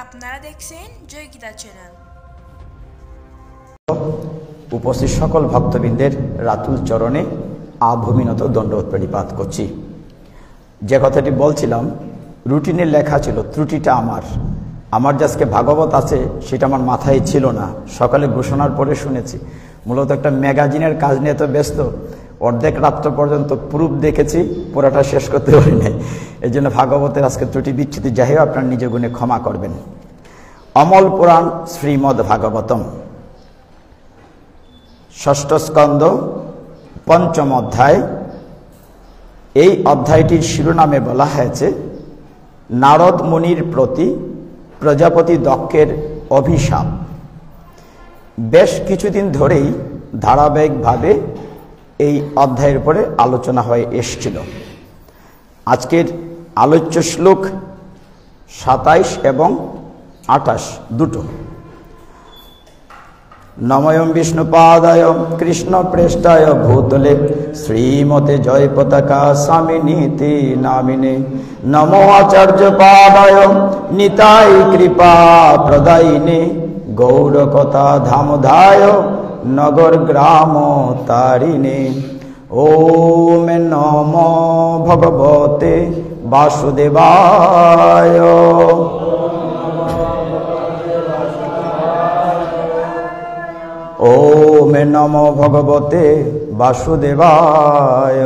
আপনারা দেখছেন জয় গীতা চ্যানেল। উপস্থিত সকল ভক্তবৃন্দের রাতুল চরণে আভূমিনত দণ্ডবত প্রণিপাত করছি। যে কথাটি বলছিলাম, রুটিনে লেখা ছিল, ত্রুটিটা আমার যে আজকে ভাগবত আছে সেটা আমার মাথায় ছিল না। সকালে ঘোষণার পরে শুনেছি। মূলত একটা ম্যাগাজিনের কাজ নিয়ে তো ব্যস্ত, অর্ধেক রাত্র পর্যন্ত প্রুফ দেখেছি, পুরাটা শেষ করতে পারি নাই। এই জন্য ভাগবতের আজকে ত্রুটি বিচ্ছুতি যাই হোক, আপনার নিজ গুণে ক্ষমা করবেন। অমল পুরাণ শ্রীমদ্ ভাগবতম, ষষ্ঠ স্কন্ধ, পঞ্চম অধ্যায়। এই অধ্যায়টির শিরোনামে বলা হয়েছে নারদ মুনির প্রতি প্রজাপতি দক্ষের অভিশাপ। বেশ কিছুদিন ধরেই ধারাবাহিকভাবে এই অধ্যায়ের উপরে আলোচনা হয়ে এসছিল। আজকের আলোচ্য শ্লোক 27 এবং 28 দুটো। নময়ম বিষ্ণুপাদায় কৃষ্ণ প্রেষ্ঠায় ভূতলে শ্রীমতে জয় পতাকা স্বামিনীতি নামিনে নমো আচার্য পাদায় নিতাই কৃপা প্রদায়িনে গৌরকথা ধামধায় নগর গ্রাম তারিণে। ওম নমো ভগবতে বাসুদেবায়। ওম নমো ভগবতে বাসুদেবায়।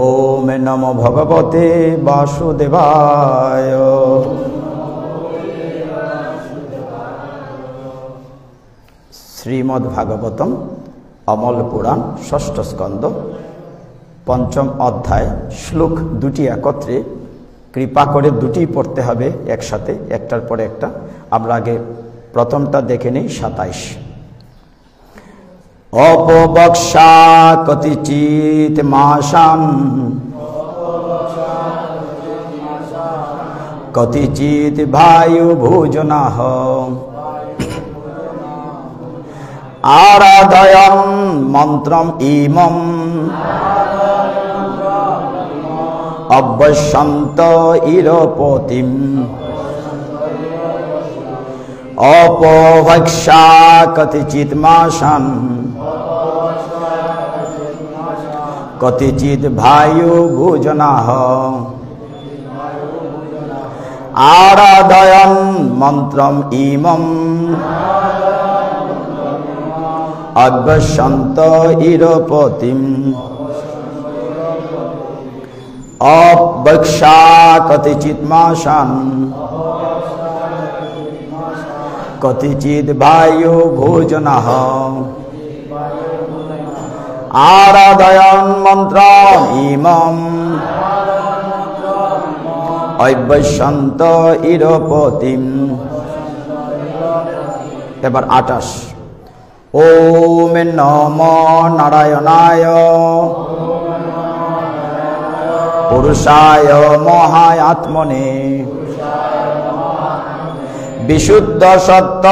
ওম নমো ভগবতে বাসুদেবায়। শ্রীমদ্ ভাগবতম অমল পুরাণ ষষ্ঠ স্কন্ধ পঞ্চম অধ্যায়, শ্লোক দুটি একত্রে। কৃপা করে দুটি পড়তে হবে একসাথে, একটার পরে একটা। আমরা আগে প্রথমটা দেখে নিই। 27 অপবক্ষা কতিচিৎ মাসাম কতিচিৎ বায়ু ভোজনাহ আরাধয়ম মন্ত্রম ইমম অবশ্যন্ত ইরপতিম অপভক্ষা কতিচিৎ মাসান কতিচিৎ বায়ু ভোজনাহ আরাধয়ন মন্ত্রম ইমম অবশ্যন্ত ইরপতিম অবক্ষা কতিচিৎ মাসান কতিচিৎ বায়ু ভোজনাহ আরাধয়ন মন্ত্রম ইমম অবশ্যন্ত ইরপতিম। এবার 28 ওম নমো নারায়ণায় পুরুষায় মহাত্মনে বিশুদ্ধ সত্য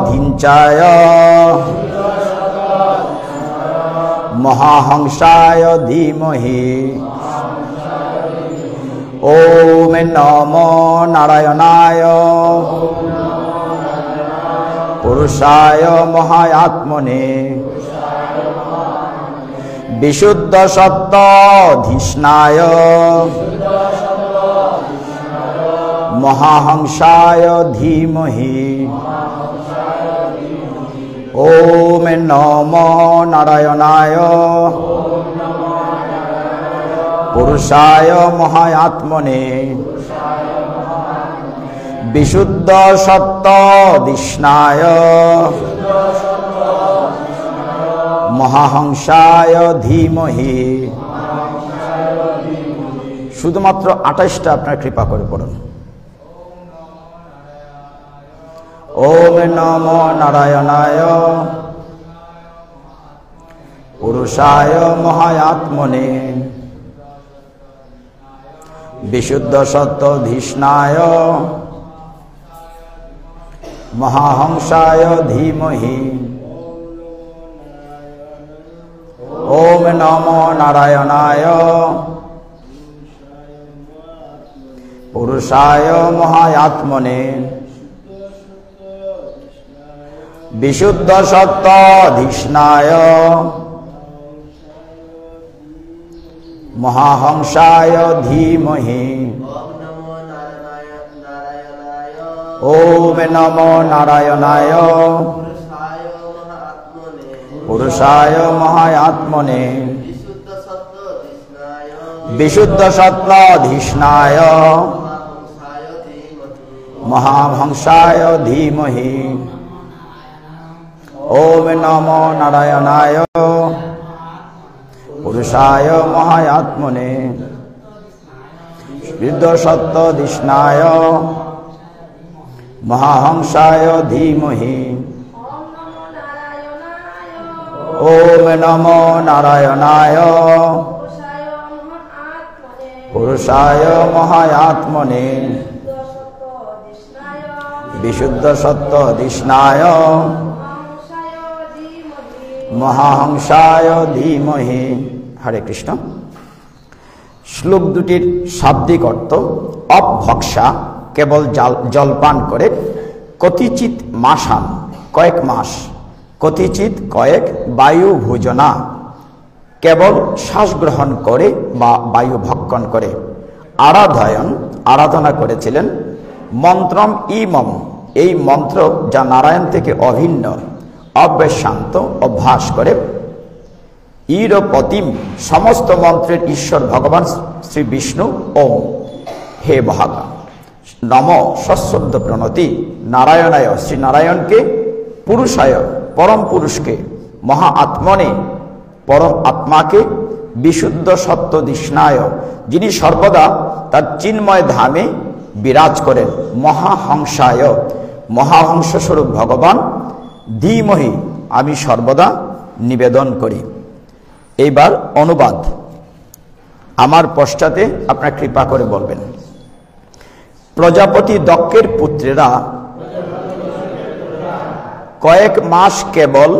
ধিঞ্চায় মহাহংসায় ধীমহি। ওম নমো নারায়ণায় পুরুষায় মহাত্মনে বিশুদ্ধ সত্য ধিষ্ণায় মহাহংসায় ধীমহি। ওম নমো নারায়ণায় পুরুষায় মহাত্মনে বিশুদ্ধ সত্য ধিষ্ণায় মহাহংসায় ধীমহি। শুধুমাত্র 28টা আপনার কৃপা করে পড়ুন। ওম নমো নারায়ণায় পুরুষায় মহাত্মনে বিশুদ্ধ সত্য ধিষ্ণায় মহাহংসায় ধীমহি। ওম নমো নারায়ণায় পুরুষায় মহায়াত্মনে বিশুদ্ধ সত্ত্বাধীষ্ণায় মহাহংসায় ধীমহি। ওম নমো নারায়ণায় পুরুষায় মহায়াত্মনে বিশুদ্ধ সত্ত্বাধীষ্ণায় মহাহংসায় ধীমহি। ওম নমো নারায়ণায় পুরুষায় মহায়াত্মনে বিশুদ্ধ সত্ত্বাধীষ্ণায় মহাহংসায় ধীমহি। ওম নমো নারায়ণায় পুরুষায় মহায়াত্মনে বিশুদ্ধ সত্ত্বাধীষ্ণায় মহাহংসায় ধীমহি। হরে কৃষ্ণ। শ্লোক দুটির শাব্দিক অর্থ অভক্ষা কেবল জলপান করে, কতিচিৎ মাসান কয়েক মাস, কতিচিৎ কয়েক বায়ু ভোজনা কেবল শ্বাস গ্রহণ করে বা বায়ু ভক্ষণ করে, আরাধয়ন আরাধনা করেছিলেন, মন্ত্রম ইমম এই মন্ত্র যা নারায়ণ থেকে অভিন্ন, অব্যশান্ত অভ্যাস করে, ইরপতিম সমস্ত মন্ত্রের ঈশ্বর ভগবান শ্রী বিষ্ণু। ওম হে ভাগা নম সশ্রদ্ধ প্রণতি নারায়ণায় শ্রী নারায়ণকে, পুরুষায় পরম পুরুষকে, মহা আত্মনে পরম আত্মাকে, বিশুদ্ধ সত্ত্বাধীষ্ণায় যিনি সর্বদা তার চিন্ময় ধামে বিরাজ করেন, মহাহংসায় মহাহংস স্বরূপ ভগবান, ধীমহি আমি সর্বদা নিবেদন করি। এইবার অনুবাদ আমার পশ্চাতে আপনার কৃপা করে বলবেন। প্রজাপতি দক্ষের পুত্রেরা কয়েক মাস কেবল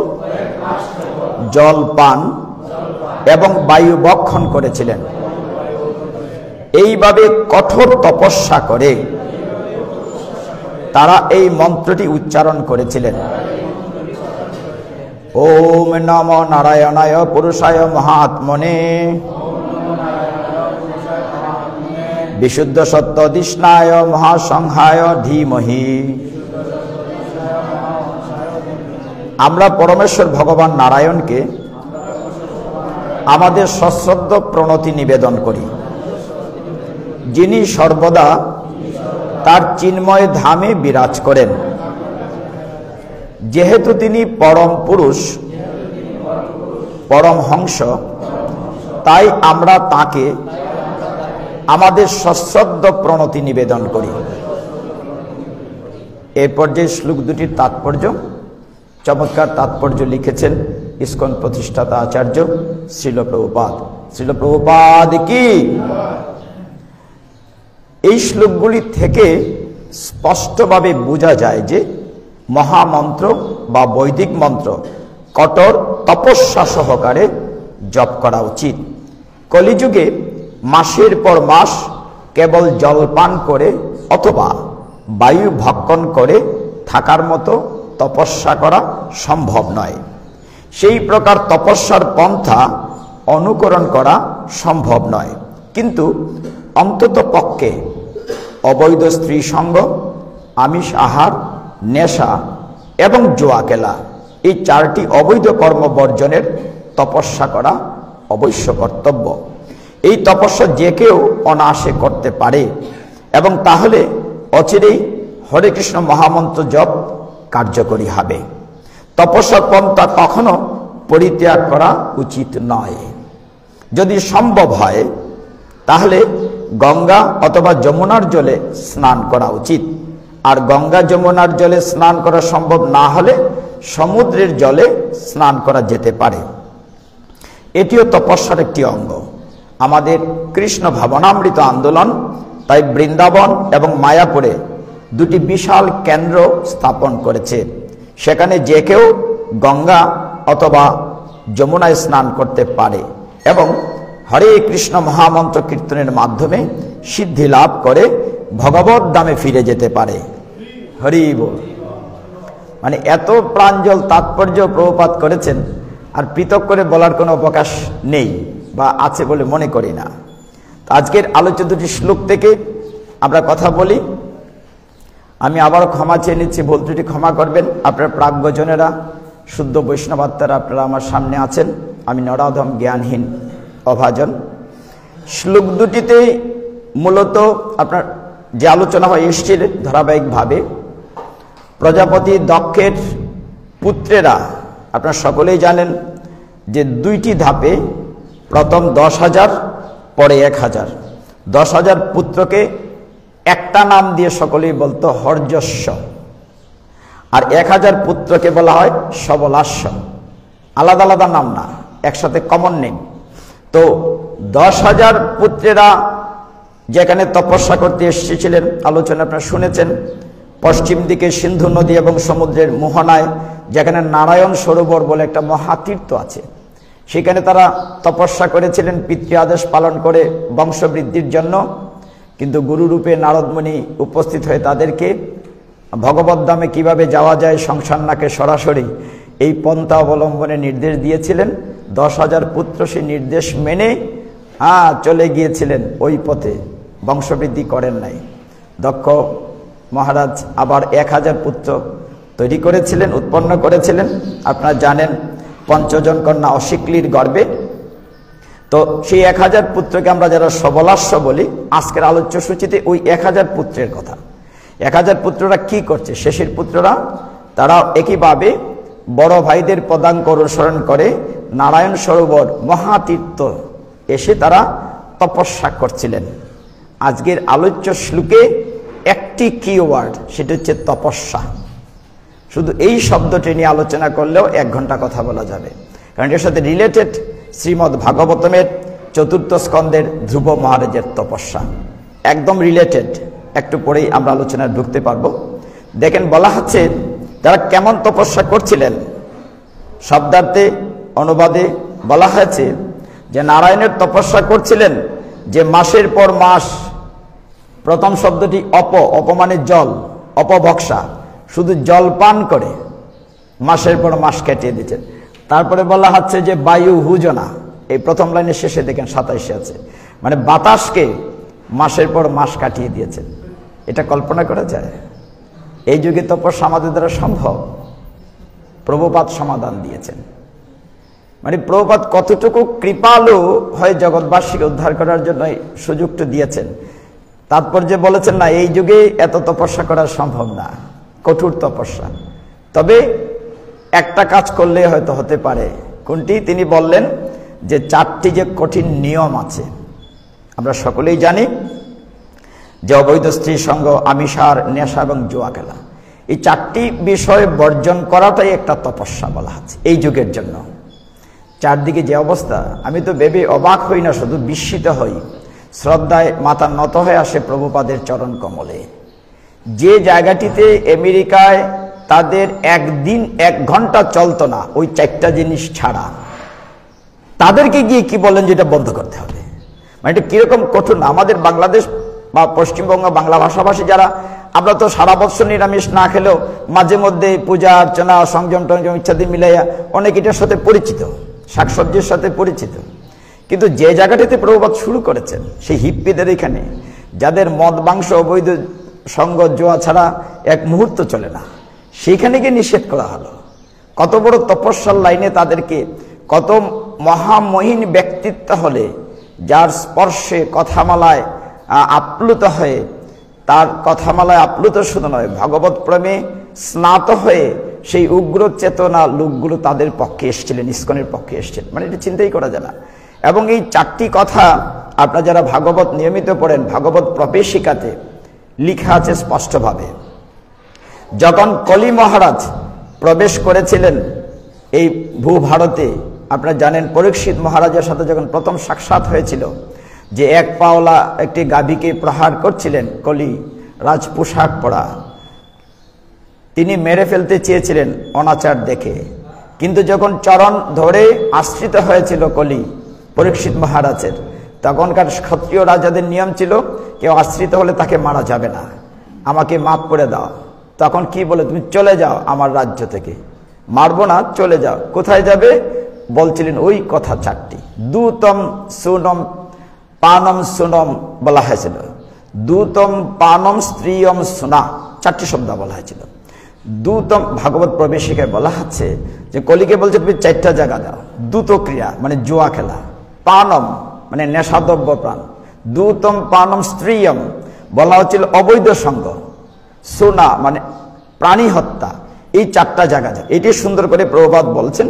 জল পান এবং বায়ু বক্ষণ করেছিলেন। এইভাবে কঠোর তপস্যা করে তারা এই মন্ত্রটি উচ্চারণ করেছিলেন। ওম নমো নারায়ণায় পুরুষায় মহাত্মনে বিশুদ্ধ সত্ত্বাধীষ্ণায় মহাসংহায় ধীমহি। আমরা পরমেশ্বর ভগবান নারায়ণকে আমাদের সশ্রদ্ধ প্রণতি নিবেদন করি, যিনি সর্বদা তার চিন্ময় ধামে বিরাজ করেন। যেহেতু তিনি পরম পুরুষ, পরম হংস, তাই আমরা তাকে আমাদের সশ্রদ্ধ প্রণতি নিবেদন করি। এরপর যে শ্লোক দুটির তাৎপর্য, চমৎকার তাৎপর্য লিখেছেন ইসকন প্রতিষ্ঠাতা আচার্য শ্রীল প্রভুপাদ। শ্রীল প্রভুপাদ কি। এই শ্লোকগুলি থেকে স্পষ্টভাবে বোঝা যায় যে মহামন্ত্র বা বৈদিক মন্ত্র কঠোর তপস্যা সহকারে জপ করা উচিত। কলিযুগে মাসের পর মাস কেবল জলপান করে অথবা বায়ু ভক্ষণ করে থাকার মতো তপস্যা করা সম্ভব নয়। সেই প্রকার তপস্যার পন্থা অনুকরণ করা সম্ভব নয়। কিন্তু অন্তত পক্ষে অবৈধ স্ত্রী সঙ্গ, আমিষ আহার, নেশা এবং জুয়া খেলা এই চারটি অবৈধ কর্ম বর্জনের তপস্যা করা অবশ্য কর্তব্য। এই তপস্যা যে কেউ অনায়াসে করতে পারে এবং তাহলে অচিরেই হরে কৃষ্ণ মহামন্ত্র জপ কার্যকরী হবে। তপস্যার পন্থা কখনো পরিত্যাগ করা উচিত নয়। যদি সম্ভব হয় তাহলে গঙ্গা অথবা যমুনার জলে স্নান করা উচিত। আর গঙ্গা যমুনার জলে স্নান করা সম্ভব না হলে সমুদ্রের জলে স্নান করা যেতে পারে। এটিও তপস্যার একটি অঙ্গ। আমাদের কৃষ্ণ ভাবনামৃত আন্দোলন তাই বৃন্দাবন এবং মায়াপুরে দুটি বিশাল কেন্দ্র স্থাপন করেছে। সেখানে যে কেউ গঙ্গা অথবা যমুনায় স্নান করতে পারে এবং হরে কৃষ্ণ মহামন্ত্র কীর্তনের মাধ্যমে সিদ্ধি লাভ করে ভগবত ধামে ফিরে যেতে পারে। হরি বল। মানে এত প্রাঞ্জল তাৎপর্য প্রভুপাদ করেছেন, আর পৃথক করে বলার কোনো অবকাশ নেই বা আছে বলে মনে করি না। আজকের আলোচ্য দুটি শ্লোক থেকে আমরা কথা বলি। আমি আবারও ক্ষমা চেয়ে নিচ্ছি, ভুল ত্রুটি ক্ষমা করবেন। আপনার প্রাজ্ঞজনেরা, শুদ্ধ বৈষ্ণবাত্মারা আপনারা আমার সামনে আছেন, আমি নরাধম জ্ঞানহীন অভাজন। শ্লোক দুটিতে মূলত আপনার যে আলোচনা হয় এসেছিল ধারাবাহিকভাবে, প্রজাপতি দক্ষের পুত্রেরা আপনারা সকলেই জানেন যে দুইটি ধাপে, প্রথম 10,000 পরে 1,000। 10,000 পুত্রকে একটা নাম দিয়ে সকলেই বলতো হর্যস্ব, আর 1,000 পুত্রকে বলা হয় সবলাস্য। আলাদা আলাদা নাম না, একসাথে কমন নেম। তো 10,000 পুত্রেরা যেখানে তপস্যা করতে এসেছিলেন, আলোচনা আপনারা শুনেছেন, পশ্চিম দিকে সিন্ধু নদী এবং সমুদ্রের মোহনায়, যেখানে নারায়ণ সরোবর বলে একটা মহাতীর্থ আছে, সেখানে তারা তপস্যা করেছিলেন পিতৃ আদেশ পালন করে বংশবৃদ্ধির জন্য। কিন্তু গুরুরূপে নারদমুনি উপস্থিত হয়ে তাদেরকে ভগবত ধামে কীভাবে যাওয়া যায় সংসার নাকে সরাসরি এই পন্থা অবলম্বনে নির্দেশ দিয়েছিলেন। 10,000 পুত্র সেই নির্দেশ মেনে চলে গিয়েছিলেন ওই পথে, বংশবৃদ্ধি করেন নাই। দক্ষ মহারাজ আবার 1,000 পুত্র তৈরি করেছিলেন, উৎপন্ন করেছিলেন। আপনারা জানেন পঞ্চজন কন্যা অশিকলির গর্ভে। তো সেই 1,000 পুত্রকে আমরা যারা সবলাস্য বলি, আজকের আলোচ্য সূচিতে ওই 1,000 পুত্রের কথা। 1,000 পুত্ররা কি করছে? শেষের পুত্ররা তারা একইভাবে বড় ভাইদের পদাঙ্ক অনুসরণ করে নারায়ণ সরোবর মহাতীর্থ এসে তারা তপস্যা করছিলেন। আজকের আলোচ্য শ্লোকে একটি কিওয়ার্ড, সেটা হচ্ছে তপস্যা। শুধু এই শব্দটি নিয়ে আলোচনা করলেও 1 ঘন্টা কথা বলা যাবে, কারণ এর সাথে রিলেটেড শ্রীমদ্ ভাগবতমের 4th স্কন্ধের ধ্রুব মহারাজের তপস্যা একদম রিলেটেড। একটু পরেই আমরা আলোচনায় ঢুকতে পারবো। দেখেন বলা হচ্ছে তারা কেমন তপস্যা করছিলেন। শব্দার্থে অনুবাদে বলা হয়েছে যে নারায়ণের তপস্যা করছিলেন, যে মাসের পর মাস, প্রথম শব্দটি অপ মানে জল, অপভক্ষা, শুধু জল পান করে মাসের পর মাস কাটিয়ে দিচ্ছেন। তারপরে বলা হচ্ছে যে বায়ু হুজনা, এই প্রথম লাইনের শেষে দেখেন 27 আছে, মানে বাতাসকে মাসের পর মাস কাটিয়ে দিয়েছেন। এটা কল্পনা করা যায়? এই যুগে তপস্যা আমাদের দ্বারা সম্ভব? প্রভুপাদ সমাধান দিয়েছেন। মানে প্রভুপাদ কতটুকু কৃপালু হয়ে জগৎবাসীকে উদ্ধার করার জন্য সুযোগটা দিয়েছেন। তাৎপর্যে বলেছেন না, এই যুগে এত তপস্যা করা সম্ভব না, কঠোর তপস্যা। তবে একটা কাজ করলে হয়তো হতে পারে। কোনটি? তিনি বললেন যে 4টি যে কঠিন নিয়ম আছে, আমরা সকলেই জানি যে অবৈধ স্ত্রী সঙ্গ, আমিষার, নেশা এবং জুয়া খেলা, এই 4টি বিষয় বর্জন করাটাই একটা তপস্যা বলা আছে এই যুগের জন্য। চারদিকে যে অবস্থা, আমি তো ভেবে অবাক হই না, শুধু বিস্মিত হই। শ্রদ্ধায় মাথা নত হয়ে আসে প্রভুপাদের চরণ কমলে। যে জায়গাটিতে আমেরিকায় তাদের একদিন 1 ঘন্টা চলতো না ওই 4টা জিনিস ছাড়া, তাদেরকে গিয়ে কি বলেন যেটা বন্ধ করতে হবে? মানে এটা কিরকম কঠোর। আমাদের বাংলাদেশ বা পশ্চিমবঙ্গ বাংলা ভাষাভাষী যারা, আমরা তো সারা বছর নিরামিষ না খেলেও মাঝে মধ্যে পূজা অর্চনা, সংযম টংযম ইত্যাদি মিলাইয়া অনেক এটার সাথে পরিচিত, শাকসবজির সাথে পরিচিত। কিন্তু যে জায়গাটিতে প্রভুপাদ শুরু করেছেন, সেই হিপ্পিদের এখানে, যাদের মদ মাংস অবৈধ সঙ্গ জোয়া ছাড়া 1 মুহূর্ত চলে না, সেইখানে গিয়ে নিষেধ করা হলো। কত বড় তপস্যার লাইনে তাদেরকে, কত মহামহিন ব্যক্তিত্ব হলে, যার স্পর্শে কথামালায় আপ্লুত হয়ে, তার কথামালায় আপ্লুত শুধু নয়, ভগবত প্রেমে স্নাত হয়ে সেই উগ্র চেতনা লোকগুলো তাদের পক্ষে এসেছিলেন, ইস্কনের পক্ষে এসেছিলেন। মানে এটা চিন্তাই করা যায় না। এবং এই 4টি কথা আপনারা যারা ভাগবত নিয়মিত পড়েন, ভাগবত প্রবেশিকাতে লিখা আছে স্পষ্টভাবে। যখন কলি মহারাজ প্রবেশ করেছিলেন এই ভূভারতে, আপনারা জানেন পরীক্ষিত মহারাজের সাথে যখন প্রথম সাক্ষাৎ হয়েছিল, যে 1 পাওলা একটি গাভীকে প্রহার করছিলেন কলি, রাজ পোশাক পরা, তিনি মেরে ফেলতে চেয়েছিলেন অনাচার দেখে। কিন্তু যখন চরণ ধরে আশ্রিত হয়েছিল কলি পরীক্ষিত মহারাজের, তখনকার ক্ষত্রিয় রাজাদের নিয়ম ছিল কেউ আশ্রিত হলে তাকে মারা যাবে না, আমাকে মাফ করে দাও। তখন কি বলে, তুমি চলে যাও আমার রাজ্য থেকে, মারবো না, চলে যাও। কোথায় যাবে বলছিলেন ওই কথা চারটি, দূতম সুনম পানম সুনম বলা হয়েছিল, দূতম পানম স্ত্রীয়ম সুনা, চারটি শব্দ বলা হয়েছিল। দূতম ভাগবত প্রবেশিকায় বলা হচ্ছে যে কলিকে বলছে তুমি চারটা জায়গা দাও। দ্রুত ক্রিয়া মানে জুয়া খেলা, পানম মানে নেশাদ্রব্য প্রাণ, দূতম পানম স্ত্রীয়ম বলা হচ্ছিল অবৈধ সঙ্গ, সোনা মানে প্রাণী হত্যা, এই চারটা জায়গা যায়। এটি সুন্দর করে প্রভুপাদ বলছেন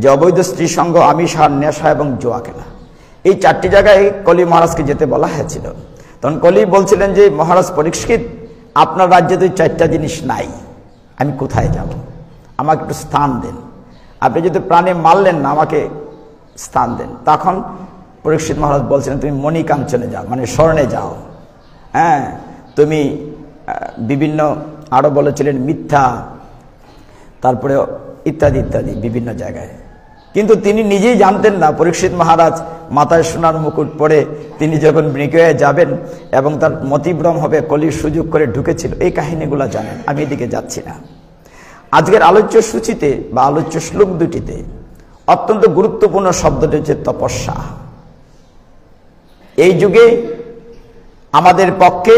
যে অবৈধ স্ত্রী সঙ্গ, আমিষার, নেশা এবং জুয়া খেলা, এই চারটি জায়গায় কলি মহারাজকে যেতে বলা হয়েছিল। তখন কলি বলছিলেন যে মহারাজ পরীক্ষিত, আপনার রাজ্যে তো চারটা জিনিস নাই, আমি কোথায় যাব, আমাকে একটু স্থান দেন, আপনি যদি প্রাণে মারলেন না, আমাকে স্থান দেন। তখন পরীক্ষিত মহারাজ বলছিলেন তুমি মণিকাঞ্চনে যাও, মানে স্বর্ণে যাও, হ্যাঁ, তুমি বিভিন্ন আরো বলেছিলেন মিথ্যা, তারপরে ইত্যাদি ইত্যাদি বিভিন্ন জায়গায়। কিন্তু তিনি নিজেই জানতেন না, পরীক্ষিত মহারাজ মাথায় সোনার মুকুট পরে তিনি যখন মৃগয়ে যাবেন এবং তার মতিভ্রম হবে, কলির সুযোগ করে ঢুকেছিল, এই কাহিনীগুলো জানেন। আমি এদিকে যাচ্ছি না। আজকের আলোচ্য সূচিতে বা আলোচ্য শ্লোক দুটিতে অত্যন্ত গুরুত্বপূর্ণ শব্দটি হচ্ছে তপস্যা। এই যুগে আমাদের পক্ষে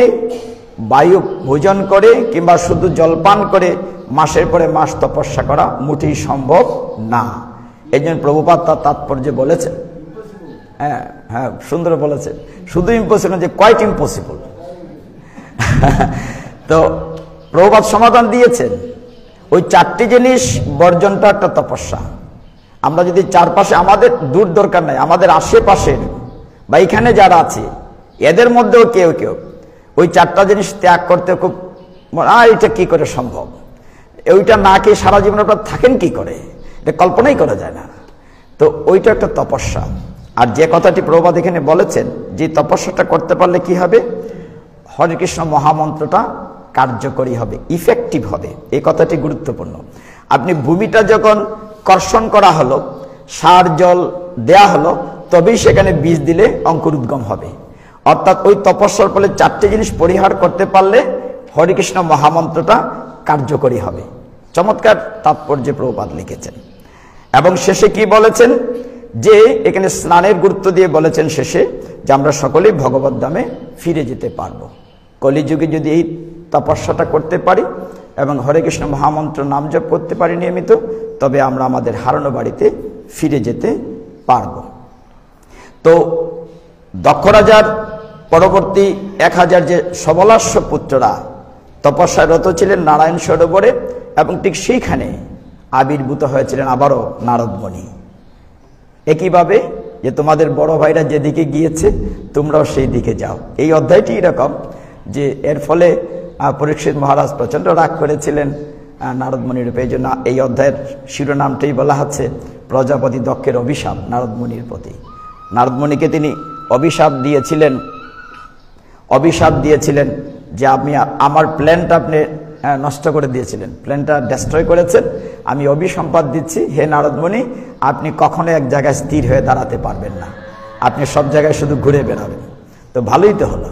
বায়ু ভোজন করে কিংবা শুধু জলপান করে মাসের পরে মাস তপস্যা করা মোটেই সম্ভব না। এই জন্য প্রভুপাদ তার তাৎপর্য বলেছেন, হ্যাঁ হ্যাঁ সুন্দর বলেছেন, শুধু ইম্পসিবল যে কোয়াইট ইম্পসিবল। তো প্রভুপাদ সমাধান দিয়েছেন, ওই চারটি জিনিস বর্জনটা একটা তপস্যা। আমরা যদি চারপাশে, আমাদের দূর দরকার নাই, আমাদের আশেপাশের বা এখানে যারা আছে এদের মধ্যেও কেউ কেউ ওই চারটা জিনিস ত্যাগ করতে খুব, এটা কি করে সম্ভব, ওইটা না খেয়ে সারা জীবন আপনার থাকেন কি করে, এটা কল্পনাই করা যায় না। তো ওইটা একটা তপস্যা। আর যে কথাটি প্রভুপাদ এখানে বলেছেন, যে তপস্যাটা করতে পারলে কি হবে, হরে কৃষ্ণ মহামন্ত্রটা কার্যকরী হবে, ইফেক্টিভ হবে, এই কথাটি গুরুত্বপূর্ণ। আপনি ভূমিটা যখন কর্ষণ করা হলো, সার জল দেয়া হলো, তবেই সেখানে বীজ দিলে অঙ্কুর উদ্গম হবে। অর্থাৎ ওই তপস্যার ফলে চারটি জিনিস পরিহার করতে পারলে হরে কৃষ্ণ মহামন্ত্রটা কার্যকরী হবে। চমৎকার তাৎপর্যে প্রভুপাদ লিখেছেন। এবং শেষে কি বলেছেন, যে এখানে স্নানের গুরুত্ব দিয়ে বলেছেন শেষে যে আমরা সকলেই ভগবত ধামে ফিরে যেতে পারবো। কলিযুগে যদি এই তপস্যাটা করতে পারি এবং হরে কৃষ্ণ মহামন্ত্র নাম জপ করতে পারি নিয়মিত, তবে আমরা আমাদের হারানো বাড়িতে ফিরে যেতে পারবো। তো দক্ষ রাজার পরবর্তী 1000 যে সবলাস্য পুত্ররা তপস্যায় রত ছিলেন নারায়ণ সরোবরে, এবং ঠিক সেইখানে আবির্ভূত হয়েছিলেন আবারও নারদমণি। একইভাবে যে তোমাদের বড় ভাইরা যেদিকে গিয়েছে তোমরাও সেই দিকে যাও। এই অধ্যায়টি এরকম যে এর ফলে পরীক্ষিত মহারাজ প্রচণ্ড রাগ করেছিলেন নারদমণির রূপে। এই জন্য এই অধ্যায়ের শিরোনামটাই বলা হচ্ছে প্রজাপতি দক্ষের অভিশাপ নারদমণির প্রতি। নারদমণিকে তিনি অভিশাপ দিয়েছিলেন যে আপনি আমার প্ল্যানটা আপনি নষ্ট করে দিয়েছিলেন, প্ল্যানটা ডেস্ট্রয় করেছেন, আমি অভিসম্পাদ দিচ্ছি, হে নারদমণি আপনি কখনো এক জায়গায় স্থির হয়ে দাঁড়াতে পারবেন না, আপনি সব জায়গায় শুধু ঘুরে বেড়াবেন। তো ভালোই তো হলো,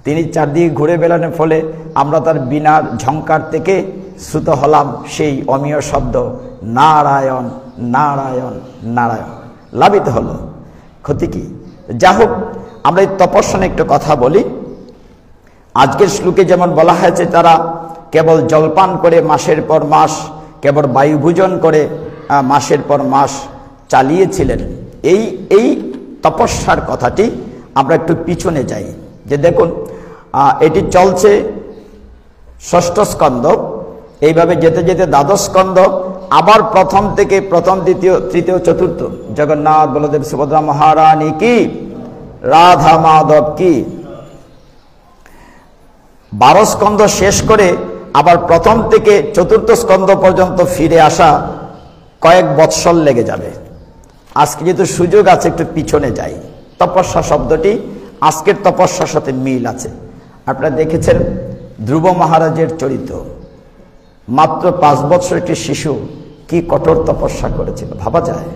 তিনি চারদিকে ঘুরে বেড়ানোর ফলে আমরা তার বিনার ঝংকার থেকে শ্রুত হলাম সেই অমীয় শব্দ নারায়ণ নারায়ণ নারায়ণ, লাভিত হলো, ক্ষতি কি? যা হোক, আমরা এই তপস্যা নিয়ে একটু কথা বলি। আজকের শ্লোকে যেমন বলা হয়েছে তারা কেবল জলপান করে মাসের পর মাস, কেবল বায়ুভোজন করে মাসের পর মাস চালিয়েছিলেন। এই তপস্যার কথাটি আমরা একটু পিছনে যাই, যে দেখুন এটি চলছে ষষ্ঠ স্কন্ধ, এইভাবে যেতে যেতে দ্বাদশ স্কন্ধ, আবার প্রথম থেকে প্রথম, দ্বিতীয়, তৃতীয়, চতুর্থ, জগন্নাথ বলদেব সুভদ্রা মহারানী কি, রাধা মাধব কি, 12 স্কন্ধ শেষ করে আবার প্রথম থেকে চতুর্থ স্কন্ধ পর্যন্ত ফিরে আসা কয়েক বৎসর লেগে যাবে। আজকে যেহেতু সুযোগ আছে একটু পিছনে যাই। তপস্যা শব্দটি আজকের তপস্যার সাথে মিল আছে। আপনারা দেখেছেন ধ্রুব মহারাজের চরিত্র, মাত্র 5 বৎসর একটি শিশু কি কঠোর তপস্যা করেছিল, ভাবা যায়?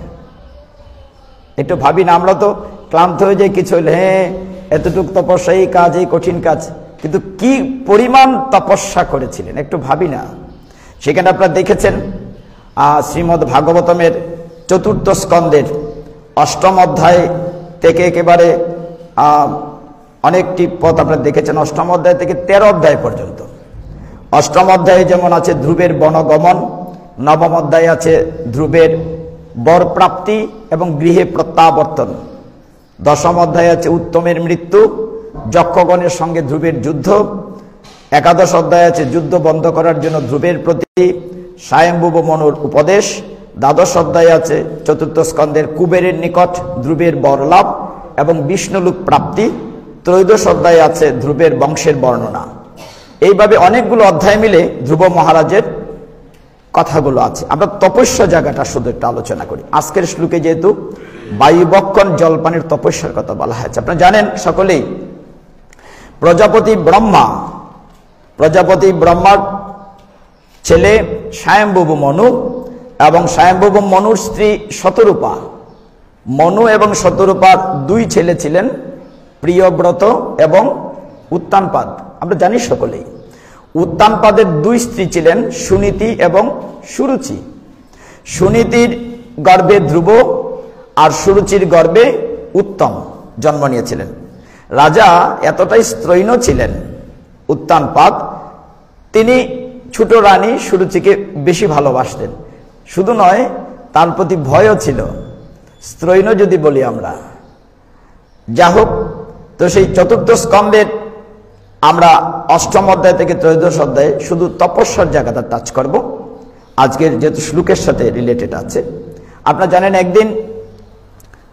একটু ভাবি না, আমরা তো ক্লান্ত হয়ে যায় কিছু হলে, হ্যাঁ এতটুকু তপস্যা, এই কাজ, এই কঠিন কাজ, কিন্তু কি পরিমাণ তপস্যা করেছিলেন একটু ভাবি না। সেখানে আপনারা দেখেছেন শ্রীমদ্ ভাগবতমের 4th স্কন্ধের 8ম অধ্যায় থেকে একেবারে অনেকটি পথ আপনারা দেখেছেন, 8ম অধ্যায় থেকে 13 অধ্যায় পর্যন্ত। 8ম অধ্যায়ে যেমন আছে ধ্রুবের বনগমন, 9ম অধ্যায়ে আছে ধ্রুবের বরপ্রাপ্তি এবং গৃহে প্রত্যাবর্তন, 10ম অধ্যায়ে আছে উত্তমের মৃত্যু, যক্ষগণের সঙ্গে ধ্রুবের যুদ্ধ, 11শ অধ্যায়ে আছে যুদ্ধ বন্ধ করার জন্য ধ্রুবের প্রতি স্বয়ম্ভুব মনুর উপদেশ, 12শ অধ্যায়ে আছে 4th স্কন্ধের কুবেরের নিকট ধ্রুবের বরলাভ এবং বিষ্ণুলোক প্রাপ্তি, 13শ অধ্যায়ে আছে ধ্রুবের বংশের বর্ণনা। এইভাবে অনেকগুলো অধ্যায় মিলে ধ্রুব মহারাজের কথাগুলো আছে। আমরা তপস্যা জায়গাটা শুধু একটু আলোচনা করি। আজকের শ্লোকে যেহেতু বায়ুবক্ষণ জলপানের তপস্যার কথা বলা হয়েছে, আপনারা জানেন সকলেই প্রজাপতি ব্রহ্মার ছেলে স্বয়ম্ভুব মনু এবং স্বয়ম্ভুব মনুর স্ত্রী শতরূপা। মনু এবং শতরূপার 2 ছেলে ছিলেন, প্রিয়ব্রত এবং উত্তানপাদ। আমরা জানি সকলেই উত্তানপাদের 2 স্ত্রী ছিলেন, সুনীতি এবং সুরুচি। সুনীতির গর্ভে ধ্রুব আর সুরুচির গর্ভে উত্তম জন্ম নিয়েছিলেন। রাজা এতটাই স্ত্রৈণ ছিলেন উত্তানপাদ, তিনি ছোট রানী সুরুচিকে বেশি ভালোবাসতেন। শুধু নয়, তার প্রতি ভয়ও ছিল, স্ত্রৈণ যদি বলি আমরা। যা হোক, তো সেই 4th স্কন্ধের আমরা 8ম অধ্যায় থেকে 13শ অধ্যায়ে শুধু তপস্যার জায়গাটা টাচ করব, আজকের যেহেতু শ্লোকের সাথে রিলেটেড আছে। আপনারা জানেন একদিন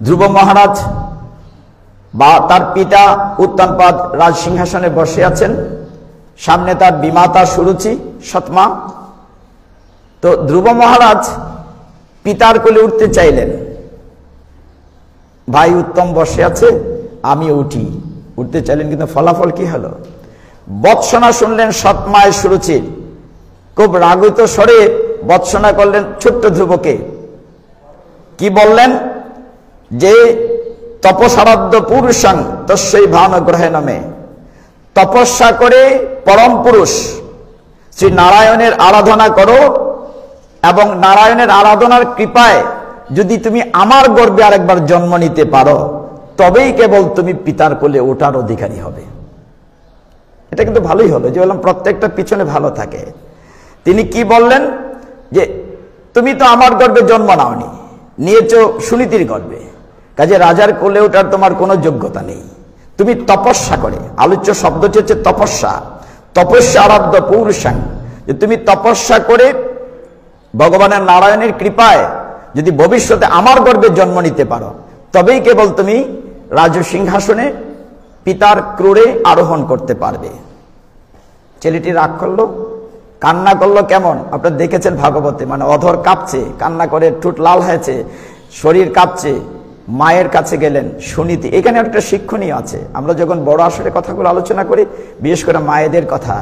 ধ্রুব মহারাজ বা তার পিতা উত্তানপাদ রাজ সিংহাসনে বসে আছেন, সামনে তার বিমাতা সুরুচি সৎমা। তো ধ্রুব মহারাজ পিতার কোলে উঠতে চাইলেন, ভাই উত্তম বসে আছে, আমি উঠতে চাইলেন, কিন্তু ফলাফল কি হলো? বৎসনা শুনলেন সৎমায় সুরুচির, খুব রাগিত স্বরে বৎসনা করলেন ছোট্ট ধ্রুবকে। কি বললেন? যে তপসারাধ্য পুরুষাং তস্যৈ ভানগ্রহে নামে, তপস্যা করে পরম পুরুষ শ্রী নারায়ণের আরাধনা করো এবং নারায়ণের আরাধনার কৃপায় যদি তুমি আমার গর্ভে আরেকবার জন্ম নিতে পারো, তবেই কেবল তুমি পিতার কোলে ওঠার অধিকারী হবে। এটা কিন্তু ভালোই হলো যে বললাম প্রত্যেকটা পিছনে ভালো থাকে। তিনি কি বললেন? যে তুমি তো আমার গর্ভে জন্ম নাওনি, নিয়েছো সুনীতির গর্ভে, কাজে রাজার কোলে ওঠার তোমার কোনো যোগ্যতা নেই। তুমি তপস্যা করে, আলোচ্য শব্দটি হচ্ছে তপস্যা, তপস্যা আরাধ্য পৌরুষাং, যে তুমি তপস্যা করে ভগবানের নারায়ণের কৃপায় যদি ভবিষ্যতে আমার গর্ভে জন্ম নিতে পারো, তবেই কেবল তুমি রাজ সিংহাসনে পিতার ক্রোড়ে আরোহণ করতে পারবে। ছেলেটি রাগ করলো, কান্না করলো। কেমন আপনারা দেখেছেন ভাগবতে, মানে অধর কাঁপছে, কান্না করে ঠোঁট লাল হয়েছে, শরীর কাঁপছে। মায়ের কাছে গেলেন সুনীতি। এখানে একটা শিক্ষণীয় আছে। আমরা যখন বড় আসরে কথাগুলো আলোচনা করি, বিশেষ করে মায়েদের কথা,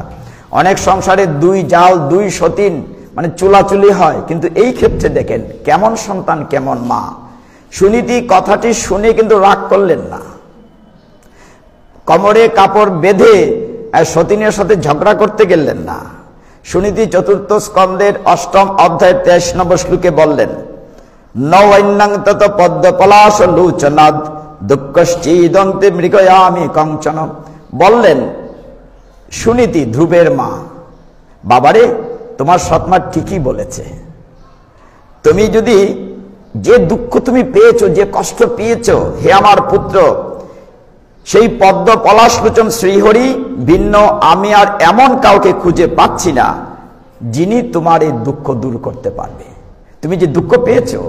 অনেক সংসারে 2 জাল 2 সতীন মানে চুলাচুলি হয়, কিন্তু এই ক্ষেত্রে দেখেন কেমন সন্তান কেমন মা। সুনীতি কথাটি শুনে কিন্তু রাগ করলেন না, কোমরে কাপড় বেঁধে সতীনের সাথে ঝগড়া করতে গেলেন না। সুনীতি 4th স্কন্ধের 8ম অধ্যায় 23 নম্বর শ্লোকে বললেন, নৈন্যং তত পদ্ম পলাশ লোচনাদ দুঃখশ্চিদন্তে মৃগয়ামি কঞ্চন। বললেন সুনীতি ধ্রুবের মা, বাবারে তোমার সৎমা ঠিকই বলেছে, তুমি যদি যে দুঃখ তুমি পেয়েছো, যে কষ্ট পেয়েছো, হে আমার পুত্র, সেই পদ্ম পলাশ লোচন শ্রীহরি ভিন্ন আমি আর এমন কাউকে খুঁজে পাচ্ছি না যিনি তোমার এই দুঃখ দূর করতে পারবে। তুমি যে দুঃখ পেয়েছো,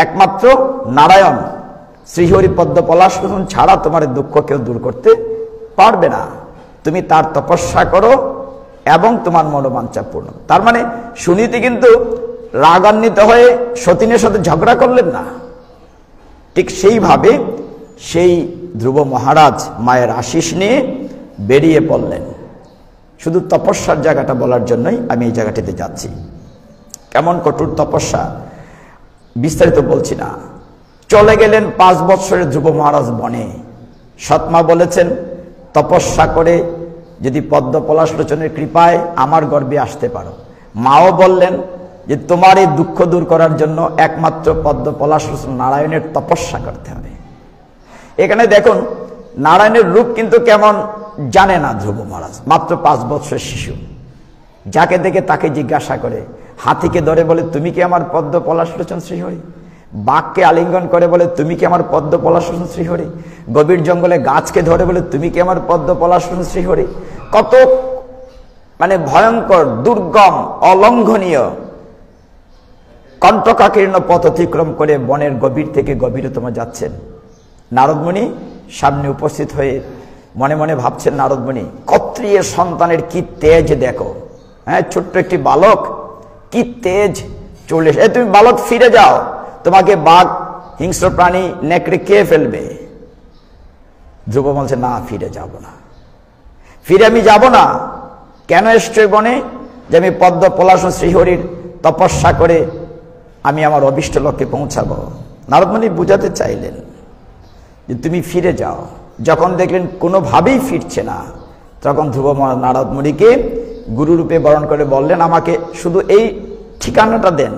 একমাত্র নারায়ণ শ্রীহরি পদ্ম পলাশ লোচন ছাড়া তোমার দুঃখ কেউ দূর করতে পারবে না। তুমি তার তপস্যা করো এবং তোমার মনোবাঞ্ছা পূর্ণ। তার মানে সুনীতি কিন্তু রাগান্বিত হয়ে সতীনের সাথে ঝগড়া করলেন না। ঠিক সেইভাবে সেই ধ্রুব মহারাজ মায়ের আশিস নিয়ে বেরিয়ে পড়লেন। শুধু তপস্যার জায়গাটা বলার জন্যই আমি এই জায়গাটিতে যাচ্ছি। কেমন কঠোর তপস্যা বিস্তারিত বলছি না। চলে গেলেন 5 বৎসরের ধ্রুব মহারাজ বনে। সৎমা বলেছেন, তপস্যা করে যদি পদ্ম পলাশলোচনের কৃপায় আমার গর্ভে আসতে পারো। মাও বললেন যে তোমার এই দুঃখ দূর করার জন্য একমাত্র পদ্ম পলাশলোচন নারায়ণের তপস্যা করতে হবে। এখানে দেখুন নারায়ণের রূপ কিন্তু কেমন জানে না ধ্রুব মহারাজ, মাত্র 5 বৎসরের শিশু। যাকে দেখে তাকে জিজ্ঞাসা করে, হাতিকে ধরে বলে তুমি কি আমার পদ্ম পলাশলোচন শ্রীহরি? বাঘকে আলিঙ্গন করে বলে তুমি কি আমার পদ্ম পলাশলোচন শ্রীহরি? গভীর জঙ্গলে গাছকে ধরে বলে তুমি কি আমার পদ্ম পলাশলোচন শ্রীহরি? কত ভয়ঙ্কর, দুর্গম, অলঙ্ঘনীয়, কণ্টকাকীর্ণ পথ অতিক্রম করে বনের গভীর থেকে গভীরতম যাচ্ছেন। নারদমুনি সামনে উপস্থিত হয়ে মনে মনে ভাবছেন, নারদমুনি ক্ষত্রিয় সন্তানের কি তেজ দেখো। হ্যাঁ, ছোট্ট একটি বালক, কি তেজ চলে এসে, তুমি বালক ফিরে যাও, তোমাকে বাঘ হিংস্র প্রাণী নেকড়ে খেয়ে ফেলবে। ধ্রুব বলছে, না, ফিরে যাব না, ফিরে আমি যাব না। কেন এসছো বনে? যে আমি পদ্ম পলাশন শ্রীহরির তপস্যা করে আমি আমার অভিষ্ট লক্ষ্যে পৌঁছাবো। নারদমুনি বুঝাতে চাইলেন যে তুমি ফিরে যাও। যখন দেখলেন কোনোভাবেই ফিরছে না, তখন ধ্রুব নারদমুনিকে গুরুরূপে বরণ করে বললেন, আমাকে শুধু এই ঠিকানাটা দেন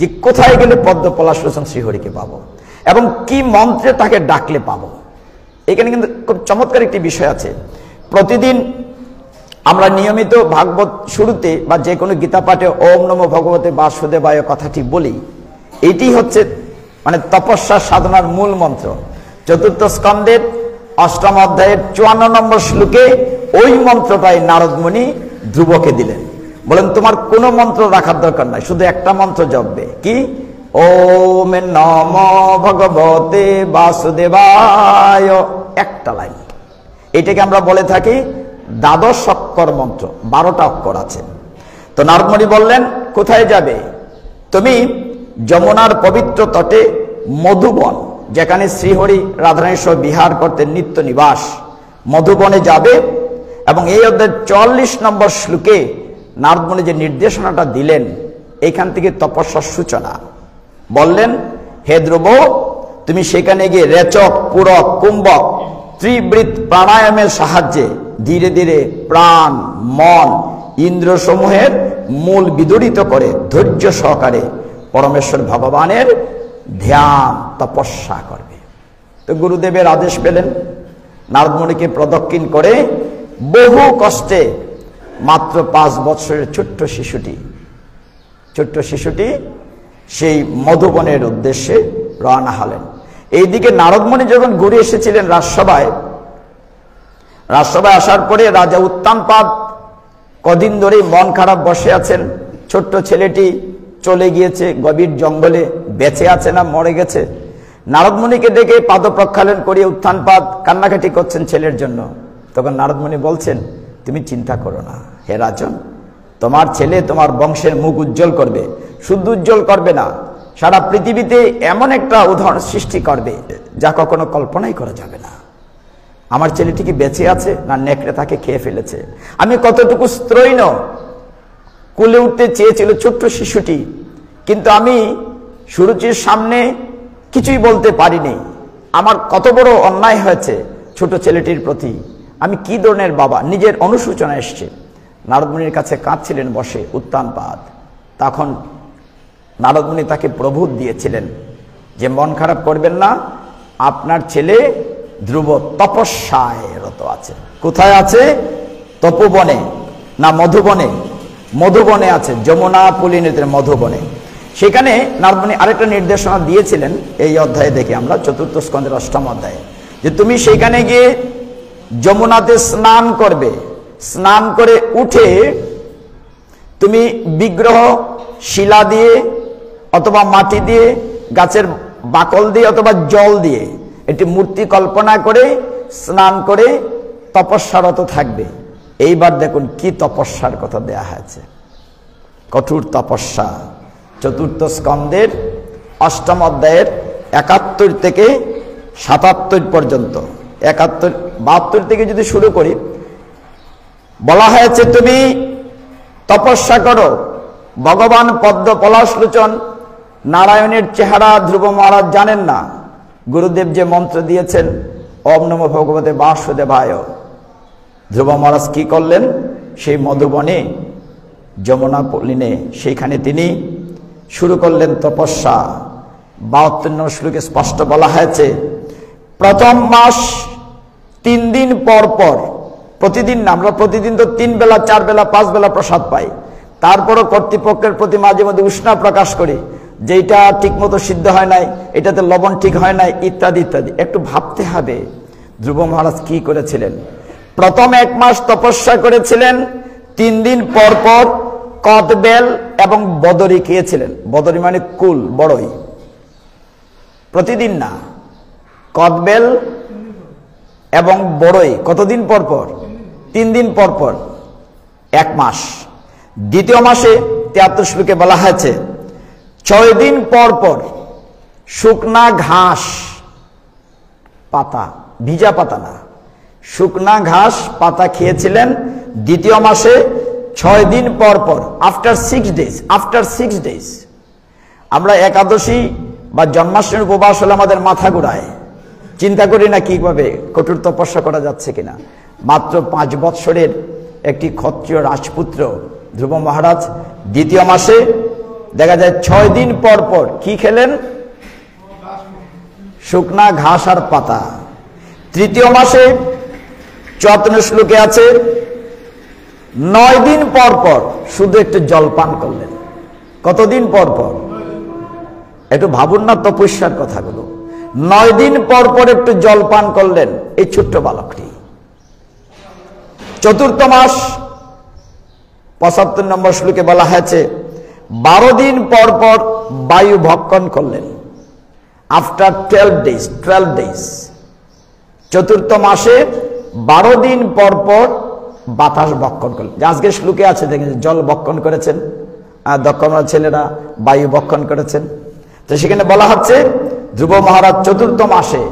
যে কোথায় গেলে পদ্ম পলাশলোচন শ্রীহরিকে পাবো এবং কি মন্ত্রে তাকে ডাকলে পাবো। এখানে কিন্তু খুব চমৎকার একটি বিষয় আছে। প্রতিদিন আমরা নিয়মিত ভাগবত শুরুতে বা যে কোনো গীতা পাঠে ওম নমো ভগবতে বাসুদেবায় কথাটি বলি। এটি হচ্ছে তপস্যা সাধনার মূল মন্ত্র। 4th স্কন্ধের 8ম অধ্যায়ের 54 নম্বর শ্লোকে ওই মন্ত্রটাই নারদমুনি ধ্রুবকে দিলেন। বলেন তোমার কোনো মন্ত্র রাখার দরকার নাই, শুধু একটা মন্ত্র জপবে। কি? ওম নমো ভগবতে বাসুদেবায়, একটা লাইন। এটাকে আমরা বলে থাকি দ্বাদশ অক্ষর মন্ত্র, 12টা অক্ষর আছে। তো নারদমুনি বললেন, কোথায় যাবে? তুমি যমুনার পবিত্র তটে মধুবন, যেখানে শ্রীহরি রাধারানীর সহ বিহার করতেন নিত্য নিবাস, মধুবনে যাবে। এবং এই অধ্যায়ের 44 নম্বর শ্লোকে নারদমুনি যে নির্দেশনাটা দিলেন, এইখান থেকে তপস্যার সূচনা। বললেন, হে ধ্রুব, তুমি সেখানে গিয়ে রেচক, পূরক, কুম্ভক, ত্রিবৃত প্রাণায়ামের সাহায্যে ধীরে ধীরে প্রাণ, মন, ইন্দ্রসমূহের মূল বিদরিত করে ধৈর্য সহকারে পরমেশ্বর ভগবানের ধ্যান তপস্যা করবে। তো গুরুদেবের আদেশ পেলেন, নারদমুনিকে প্রদক্ষিণ করে বহু কষ্টে মাত্র 5 বৎসরের ছোট্ট শিশুটি সেই মধুবনের উদ্দেশ্যে রওনা হলেন। এইদিকে নারদমুনি যখন ঘুরে এসেছিলেন রাজসভায় আসার পরে রাজা উত্তানপাদ কদিন ধরেই মন খারাপ বসে আছেন। ছোট্ট ছেলেটি চলে গিয়েছে গভীর জঙ্গলে, বেঁচে আছে না মরে গেছে। নারদমুনিকে দেখে পাদ প্রক্ষালন করিয়ে উত্থানপাদ কান্নাকাটি করছেন ছেলের জন্য। তখন নারদমুনি বলছেন, তুমি চিন্তা করো না হে রাজন, তোমার ছেলে তোমার বংশের মুখ উজ্জ্বল করবে। শুধু উজ্জ্বল করবে না, সারা পৃথিবীতে এমন একটা উদাহরণ সৃষ্টি করবে যা কখনো কল্পনাই করা যাবে না। আমার ছেলেটি কি বেঁচে আছে না নেকড়ে তাকে খেয়ে ফেলেছে? আমি কতটুকু স্ত্রৈণ, কুলে উঠতে চেয়েছিল ছোট্ট শিশুটি, কিন্তু আমি সুরুচির সামনে কিছুই বলতে পারিনি। আমার কত বড় অন্যায় হয়েছে ছোট ছেলেটির প্রতি। আমি কি ধরনের বাবা, নিজের অনুশোচনা এসছে। নারদমুনির কাছে কাঁদছিলেন বসে উত্তানপাদ। তখন নারদমুনি তাকে প্রবোধ দিয়েছিলেন যে মন খারাপ করবেন না, আপনার ছেলে ধ্রুব তপস্যায় রত আছে। কোথায় আছে? তপোবনে না মধুবনে? মধুবনে আছে, যমুনা পুলিনীতে মধুবনে। সেখানে নারদমুনি আরেকটা নির্দেশনা দিয়েছিলেন এই অধ্যায়ে, দেখি আমরা 4th স্কন্ধের 8ম অধ্যায়ে, যে তুমি সেখানে গিয়ে যমুনাতে স্নান করবে। স্নান করে উঠে তুমি বিগ্রহ শিলা দিয়ে অথবা মাটি দিয়ে, গাছের বাকল দিয়ে অথবা জল দিয়ে একটি মূর্তি কল্পনা করে স্নান করে তপস্যারত থাকবে। এইবার দেখুন কি তপস্যার কথা দেয়া হয়েছে, কঠোর তপস্যা। 4th স্কন্ধের 8ম অধ্যায়ের 71 থেকে 77 পর্যন্ত, 72 থেকে যদি শুরু করি, বলা হয়েছে তুমি তপস্যা করো। ভগবান পদ্ম পলাশলোচন নারায়ণের চেহারা ধ্রুব মহারাজ জানেন না, গুরুদেব যে মন্ত্র দিয়েছেন, ওম নমো ভগবতে বাসুদেবায়, ধ্রুব মহারাজ কি করলেন? সেই মধুবনে যমুনা পল্লিনে সেইখানে তিনি শুরু করলেন তপস্যা। 72 নম্বর শ্লোকে স্পষ্ট বলা হয়েছে, প্রথম মাস 3 দিন পর পর, প্রতিদিন না, আমরা প্রতিদিন তো 3 বেলা 4 বেলা 5 বেলা প্রসাদ পাই, তারপরও কর্তৃপক্ষের প্রতি মাঝে মধ্যে উষ্ণা প্রকাশ করি যে এটা ঠিকমতো সিদ্ধ হয় নাই, এটাতে লবণ ঠিক হয় নাই, ইত্যাদি ইত্যাদি। একটু ভাবতে হবে ধ্রুব মহারাজ কি করেছিলেন। প্রথম 1 মাস তপস্যা করেছিলেন, 3 দিন পর পর কদবেল এবং বদরি খেয়েছিলেন। বদরি মানে কুল, বড়ই। প্রতিদিন না, কদবেল এবং বড়ই কতদিন পর পর? 3 দিন পর পর, 1 মাস। দ্বিতীয় মাসে 73 শ্লোকে বলা হয়েছে 6 দিন পর পর শুকনা ঘাস পাতা, ভিজা পাতা না, শুকনা ঘাস পাতা খেয়েছিলেন দ্বিতীয় মাসে 6 দিন পর পর, আফটার 6 ডেজ। আফটার 6 ডেজ আমরা একাদশী বা জন্মাষ্টমীর উপবাস হলে আমাদের মাথা ঘুরায়, চিন্তা করি না কিভাবে কঠোর তপস্যা করা যাচ্ছে কিনা। মাত্র 5 বৎসরের একটি ক্ষত্রিয় রাজপুত্র ধ্রুব মহারাজ দ্বিতীয় মাসে দেখা যায় 6 দিন পর পর কি খেলেন? শুকনা ঘাস আর পাতা। তৃতীয় মাসে 54 শ্লোকে আছে 9 দিন পর পর শুধু একটু জল পান করলেন। কতদিন পর পর? একটু ভাবুন না তপস্যার কথাগুলো। 9 দিন পর পর একটু জল পান করলেন এই ছোট্ট বালকটি। চতুর্থ মাস 75 নম্বর শ্লোকে বলা হয়েছে 12 দিন পর পর বায়ু ভক্ষণ করলেন। After 12 days. চতুর্থ মাসে 12 দিন পর পর বাতাস ভক্ষণ করলেন। আজকে শ্লোকে আছে দেখেন, জল ভক্ষণ করেছেন, দক্ষিণা ছেলেরা বায়ু ভক্ষণ করেছেন। তো সেখানে বলা হচ্ছে ধ্রুব মহারাজ চতুর্থ মাসে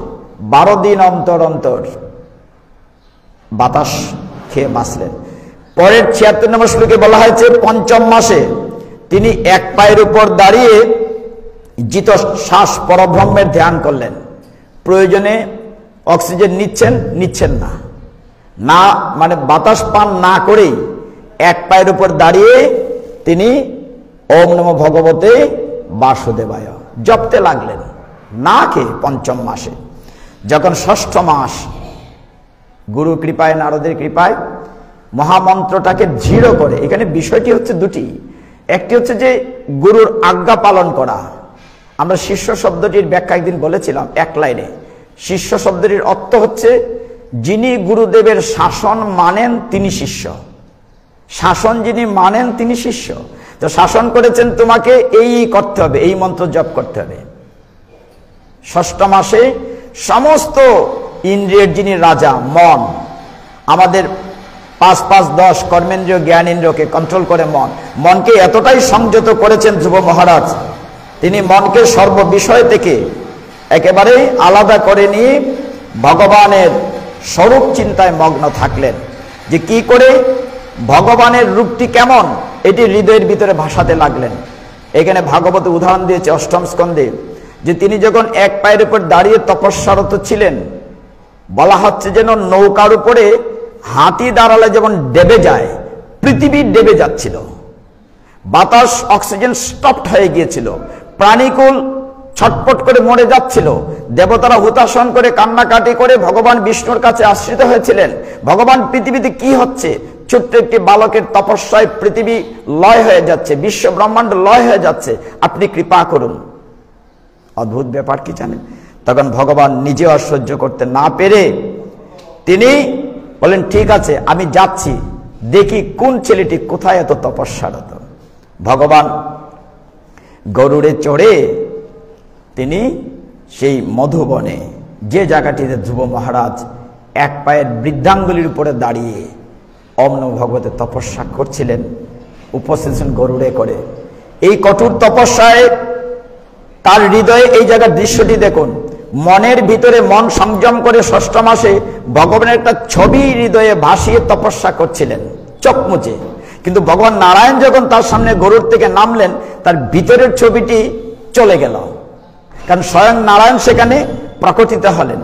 12 দিন অন্তর অন্তর বাতাস খেয়ে বাঁচলেন। পরের 76 নম্বর শ্লোকে বলা হয়েছে পঞ্চম মাসে তিনি 1 পায়ের উপর দাঁড়িয়ে জিত শ্বাস পরব্রহ্মের ধ্যান করলেন। প্রয়োজনে অক্সিজেন নিচ্ছেন না, না মানে বাতাস পান না করেই 1 পায়ের উপর দাঁড়িয়ে তিনি ওম নমো ভগবতে বাসুদেবায় জপতে লাগলেন না খেয়ে পঞ্চম মাসে। যখন ষষ্ঠ মাস গুরু কৃপায়, নারদের কৃপায় মহামন্ত্রটাকে দৃঢ় করে, এখানে বিষয়টি হচ্ছে দুটি। একটি হচ্ছে যে গুরুর আজ্ঞা পালন করা। আমরা শিষ্য শব্দটির ব্যাখ্যা একদিন বলেছিলাম 1 লাইনে। শিষ্য শব্দটির অর্থ হচ্ছে যিনি গুরুদেবের শাসন মানেন তিনি শিষ্য, শাসন যিনি মানেন তিনি শিষ্য। তো শাসন করেছেন তোমাকে এই করতে হবে, এই মন্ত্র জপ করতে হবে। ষষ্ঠ মাসে সমস্ত ইন্দ্রিয়ের যিনি রাজা মন, আমাদের 5, 5, 10 কর্মেন্দ্রিয় জ্ঞানেন্দ্রিয়কে কন্ট্রোল করে মনকে এতটাই সংযত করেছেন ধ্রুব মহারাজ, তিনি মনকে সর্ববিষয় থেকে একেবারে আলাদা করে নিয়ে ভগবানের স্বরূপ চিন্তায় মগ্ন থাকলেন। যে কি করে ভগবানের রূপটি কেমন এটি হৃদয়ের ভিতরে ভাসাতে লাগলেন। এখানে ভাগবত উদাহরণ দিয়েছে 8ম স্কন্ধে, যে তিনি যখন 1 পায়ের উপর দাঁড়িয়ে তপস্যারত ছিলেন, বলা হচ্ছে যেন নৌকার উপরে হাতি দাঁড়ালে যেমন ডেবে যায়, পৃথিবী ডেবে যাচ্ছিল, বাতাস অক্সিজেন স্টপড হয়ে গিয়েছিল, প্রাণীকুল ছটপট করে মরে যাচ্ছিল, দেবতারা হুতাশন করে কান্নাকাটি করে ভগবান বিষ্ণুর কাছে আশ্রিত হয়েছিলেন। ভগবান পৃথিবীতে কি হচ্ছে, ছোট্ট একটি বালকের তপস্যায় পৃথিবী লয় হয়ে যাচ্ছে, বিশ্ব ব্রহ্মাণ্ড লয় হয়ে যাচ্ছে, আপনি কৃপা করুন। অদ্ভুত ব্যাপার কি জানেন, তখন ভগবান নিজে অসহ্য করতে না পেরে তিনি বলেন ঠিক আছে আমি যাচ্ছি, দেখি কোন ছেলেটি কোথায় এত তপস্যারত। ভগবান গরুড়ে চড়ে তিনি সেই মধুবনে, যে জায়গাটিতে ধ্রুব মহারাজ 1 পায়ের বৃদ্ধাঙ্গুলির উপরে দাঁড়িয়ে ওম নমো ভগবতে তপস্যা করছিলেন, উপস্থিত গরুড়ে করে। এই কঠোর তপস্যায় তার হৃদয়ে এই জায়গার দৃশ্যটি দেখুন, মনের ভিতরে মন সংযম করে 6ষ্ঠ মাসে ভগবানের একটা ছবি হৃদয়ে ভাসিয়ে তপস্যা করছিলেন চোখ মুছে। কিন্তু ভগবান নারায়ণ যখন তার সামনে গরুড় থেকে নামলেন, তার ভিতরের ছবিটি চলে গেল, কারণ স্বয়ং নারায়ণ সেখানে প্রকটিত হলেন।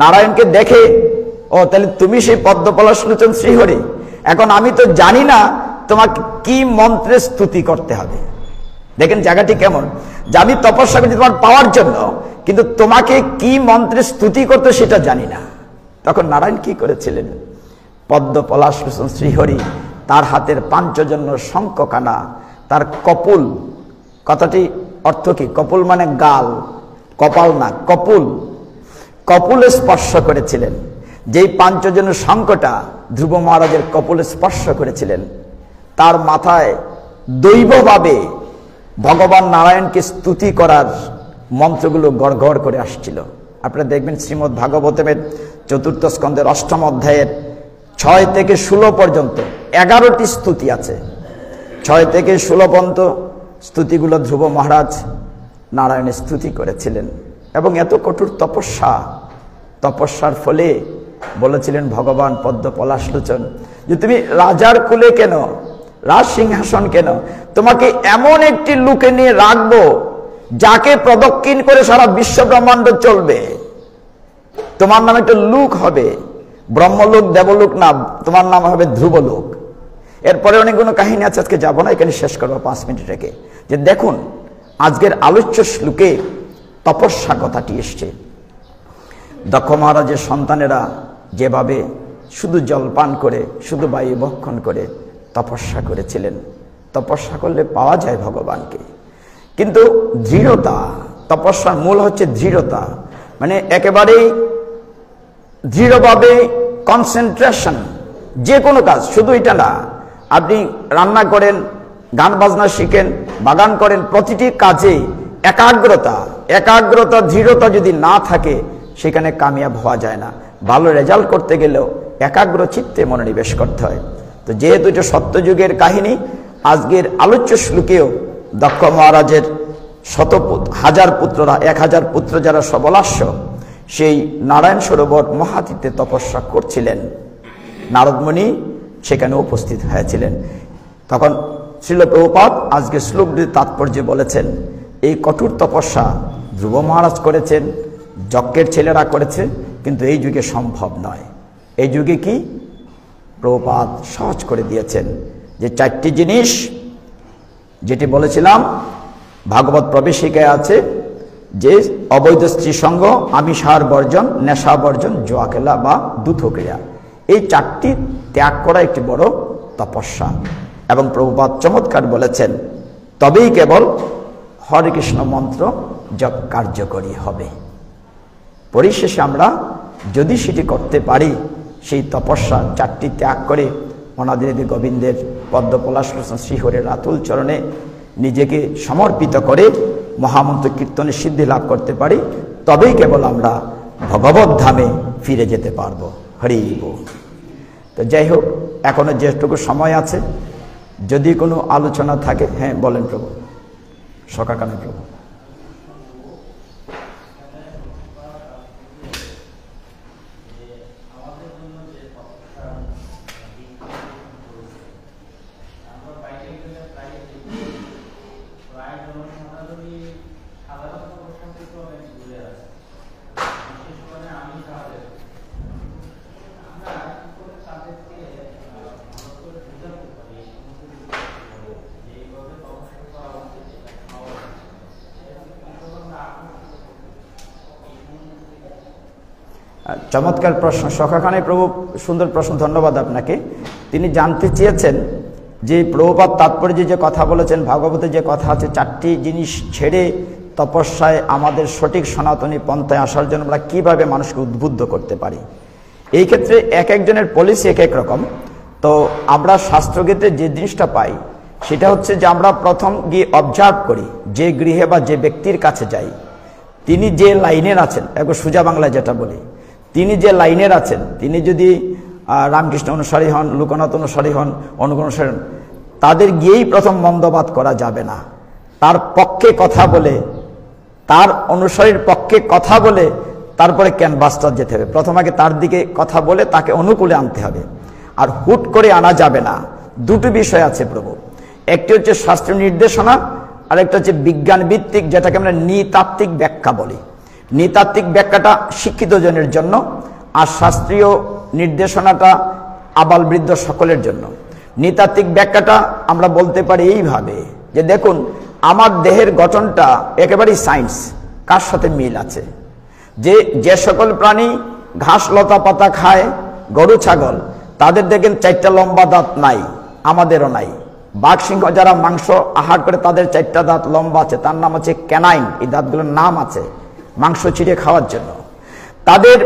নারায়ণকে দেখে, ও তাহলে তুমি সেই পদ্মপলাশলোচন শ্রীহরি, এখন আমি তো জানি না তোমাকে কি মন্ত্রে স্তুতি করতে হবে। দেখেন জায়গাটি কেমন, যে আমি তপস্যা করছি তোমার পাওয়ার জন্য, কিন্তু তোমাকে কি মন্ত্রে স্তুতি করতে সেটা জানি না। তখন নারায়ণ কি করেছিলেন? পদ্মপলাশলোচন শ্রীহরি তার হাতের পাঞ্চজন্য শঙ্খকানা, তার কপুল, কথাটি অর্থ কি? কপুল মানে গাল, কপাল না, কপুল, কপুলে স্পর্শ করেছিলেন। যেই পাঞ্চজন্য শঙ্খটা ধ্রুব মহারাজের কপুলে স্পর্শ করেছিলেন, তার মাথায় দৈবভাবে ভগবান নারায়ণকে স্তুতি করার মন্ত্রগুলো গড়গড় করে আসছিল। আপনারা দেখবেন শ্রীমদ্ ভাগবতের 4th স্কন্ধের 8ম অধ্যায়ের 6 থেকে 16 পর্যন্ত 11টি স্তুতি আছে। 6 থেকে 16 পর্যন্ত স্তুতিগুলো ধ্রুব মহারাজ নারায়ণের স্তুতি করেছিলেন। এবং এত কঠোর তপস্যার ফলে বলেছিলেন ভগবান পদ্মপলাশলোচন যে তুমি রাজার কুলে কেন, রাজ সিংহাসন কেন, তোমাকে এমন একটি লোকে নিয়ে রাখবো যাকে প্রদক্ষিণ করে সারা বিশ্ব ব্রহ্মাণ্ড চলবে। তোমার নাম একটা লোক হবে, ব্রহ্মলোক দেবলোক না, তোমার নাম হবে ধ্রুবলোক। এরপরে অনেকগুলো কাহিনী আছে, আজকে যাবো না, এখানে শেষ করবো 5 মিনিট রেখে। যে দেখুন আজকের আলোচ্য শ্লোকে তপস্যা কথাটি এসছে। দক্ষ মহারাজের সন্তানেরা যেভাবে শুধু জলপান করে, শুধু বায়ু ভক্ষণ করে তপস্যা করেছিলেন। তপস্যা করলে পাওয়া যায় ভগবানকে, কিন্তু দৃঢ়তা, তপস্যার মূল হচ্ছে দৃঢ়তা, মানে একেবারেই দৃঢ়ভাবে কনসেন্ট্রেশন। যে কোনো কাজ, শুধু এটা না, আপনি রান্না করেন, গান বাজনা শিখেন, বাগান করেন, প্রতিটি কাজে একাগ্রতা দৃঢ়তা যদি না থাকে সেখানে কামিয়াব হওয়া যায় না। ভালো রেজাল্ট করতে গেলেও একাগ্র চিত্তে মনোনিবেশ করতে হয়। তো যেহেতু এটা সত্যযুগের কাহিনী, আজকের আলোচ্য শ্লোকেও দক্ষ মহারাজের 1000 পুত্ররা, 1000 পুত্র যারা সবলাস্য, সেই নারায়ণ সরোবর মহাতীতে তপস্যা করছিলেন। নারদমণি সেখানে উপস্থিত হয়েছিলেন। তখন শ্রীল প্রভুপাদ আজকে শ্লোকটির তাৎপর্য বলেছেন, এই কঠোর তপস্যা ধ্রুব মহারাজ করেছেন, যজ্ঞের ছেলেরা করেছে, কিন্তু এই যুগে সম্ভব নয়। এই যুগে কি প্রভুপাদ সহজ করে দিয়েছেন, যে 4টি জিনিস যেটি বলেছিলাম ভাগবত প্রবেশিকায় আছে, যে অবৈধ স্ত্রী সঙ্গ, আমিষাহার বর্জন, নেশা বর্জন, জুয়া খেলা বা দ্যুথক্রিয়া, এই 4টি ত্যাগ করা একটি বড় তপস্যা। এবং প্রভুপাদ চমৎকার বলেছেন, তবেই কেবল হরে কৃষ্ণ মন্ত্র জপ কার্যকরী হবে। পরিশেষে আমরা যদি সেটি করতে পারি, সেই তপস্যা 4টি ত্যাগ করে অনাদিদেবী গোবিন্দের পদ্মপলাশলোচন শ্রীহরির রাতুল চরণে নিজেকে সমর্পিত করে মহামন্ত্র কীর্তনে সিদ্ধি লাভ করতে পারি, তবেই কেবল আমরা ভগবত ধামে ফিরে যেতে পারবো। হরি বল। তো যাই হোক, এখনো যেটুকু সময় আছে, যদি কোনো আলোচনা থাকে, হ্যাঁ বলেন প্রভু। সকাকানে প্রভু। চমৎকার প্রশ্ন সখাখানে প্রভু, সুন্দর প্রশ্ন, ধন্যবাদ আপনাকে। তিনি জানতে চেয়েছেন যে প্রভুপাদ তাৎপর্যে যে কথা বলেছেন, ভাগবতে যে কথা আছে, 4টি জিনিস ছেড়ে তপস্যায় আমাদের সঠিক সনাতনী পন্থায় আসার জন্য আমরা কীভাবে মানুষকে উদ্বুদ্ধ করতে পারি। এই ক্ষেত্রে এক একজনের পলিসি এক এক রকম। তো আমরা শাস্ত্রগীতে যে জিনিসটা পাই সেটা হচ্ছে যে আমরা প্রথম গিয়ে অবজার্ভ করি, যে গৃহে বা যে ব্যক্তির কাছে যাই, তিনি যে লাইনের আছেন, একবার সোজা বাংলায় যেটা বলি, তিনি যে লাইনের আছেন, তিনি যদি রামকৃষ্ণ অনুসারী হন, লোকনাথ অনুসারী হন, অনুসারী হন, তাদের গিয়েই প্রথম মন্দবাদ করা যাবে না। তার পক্ষে কথা বলে, তার অনুসারীর পক্ষে কথা বলে তারপরে ক্যানভাসটা যেতে হবে। প্রথম আগে তার দিকে কথা বলে তাকে অনুকূলে আনতে হবে, আর হুট করে আনা যাবে না। দুটো বিষয় আছে প্রভু, একটি হচ্ছে শাস্ত্রীয় নির্দেশনা, আর একটা হচ্ছে বিজ্ঞান ভিত্তিক, যেটাকে আমরা নৃতাত্ত্বিক ব্যাখ্যা বলি। নৃতাত্ত্বিক ব্যাখ্যাটা শিক্ষিত জনের জন্য, আর শাস্ত্রীয় নির্দেশনাটা আবাল বৃদ্ধ সকলের জন্য। নৃতাত্ত্বিক ব্যাখ্যাটা আমরা বলতে পারি এইভাবে যে দেখুন, আমার দেহের গঠনটা একেবারেই সায়েন্স, কার সাথে মিল আছে। যে সকল প্রাণী ঘাস লতা পাতা খায়, গরু ছাগল, তাদের দেখেন 4টা লম্বা দাঁত নাই, আমাদেরও নাই। বাঘ সিংহ যারা মাংস আহার করে তাদের 4টা দাঁত লম্বা আছে, তার নাম হচ্ছে ক্যানাইন। এই দাঁতগুলোর নাম আছে মাংস ছিঁড়ে খাওয়ার জন্য। তাদের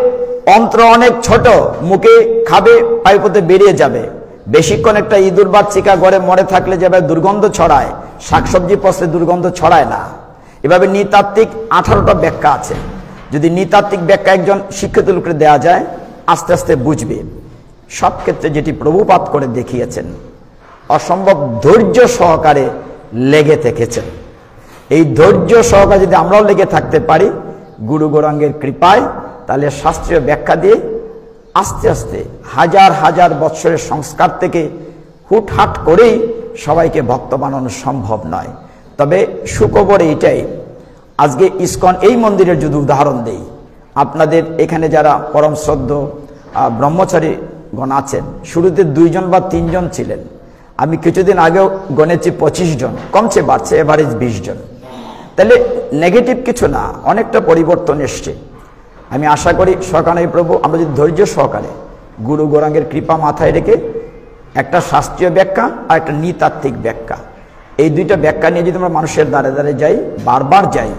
অন্ত্র অনেক ছোট, মুখে খাবে পাইপতে বেরিয়ে যাবে। বেশিক্ষণ একটা ইঁদুর বা চিকা ঘরে মরে থাকলে যেভাবে দুর্গন্ধ ছড়ায়, শাকসবজি পচলে দুর্গন্ধ ছড়ায় না। এভাবে নৃতাত্ত্বিক 18টা ব্যাখ্যা আছে। যদি নৃতাত্ত্বিক ব্যাখ্যা একজন শিক্ষিত লোককে দেওয়া যায়, আস্তে আস্তে বুঝবে। সব ক্ষেত্রে যেটি প্রভুপাত করে দেখিয়েছেন, অসম্ভব ধৈর্য সহকারে লেগে থেকেছেন। এই ধৈর্য সহকারে যদি আমরাও লেগে থাকতে পারি গুরু গৌরাঙ্গের কৃপায়, তাহলে শাস্ত্রীয় ব্যাখ্যা দিয়ে আস্তে আস্তে হাজার হাজার বৎসরের সংস্কার থেকে হুটহাট করেই সবাইকে ভক্ত বানানো সম্ভব নয়। তবে সুখবর এইটাই, আজকে ইসকন এই মন্দিরের যদি উদাহরণ দেই, আপনাদের এখানে যারা পরম শ্রদ্ধ ব্রহ্মচারীগণ আছেন, শুরুতে 2 জন বা 3 জন ছিলেন। আমি কিছুদিন আগেও গণেছি 25 জন, কমছে বাড়ছে, এভারেজ 20 জন। তাহলে নেগেটিভ কিছু না, অনেকটা পরিবর্তন এসছে। আমি আশা করি সকালে প্রভু, আমরা যদি ধৈর্য সহকারে গুরু গৌরাঙ্গের কৃপা মাথায় রেখে একটা শাস্ত্রীয় ব্যাখ্যা আর একটা নৃতাত্ত্বিক ব্যাখ্যা, এই 2টা ব্যাখ্যা নিয়ে যদি আমরা মানুষের দ্বারে দ্বারে যাই, বারবার যাই,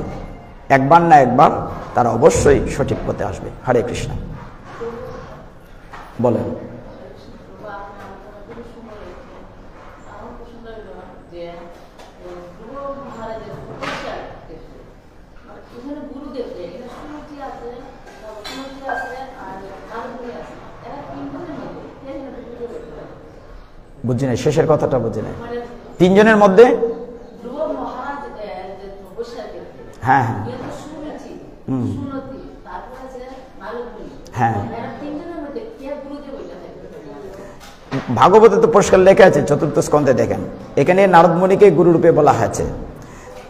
একবার না একবার তারা অবশ্যই সঠিক পথে আসবে। হরে কৃষ্ণ। বলেন। বুঝি নাই, শেষের কথাটা বুঝি নাই। 3 জনের মধ্যে, হ্যাঁ হ্যাঁ হ্যাঁ, ভাগবতে তো পরিষ্কার লেখা আছে, 4th স্কন্ধে দেখেন, এখানে নারদ মুনিকে গুরুরূপে বলা হয়েছে।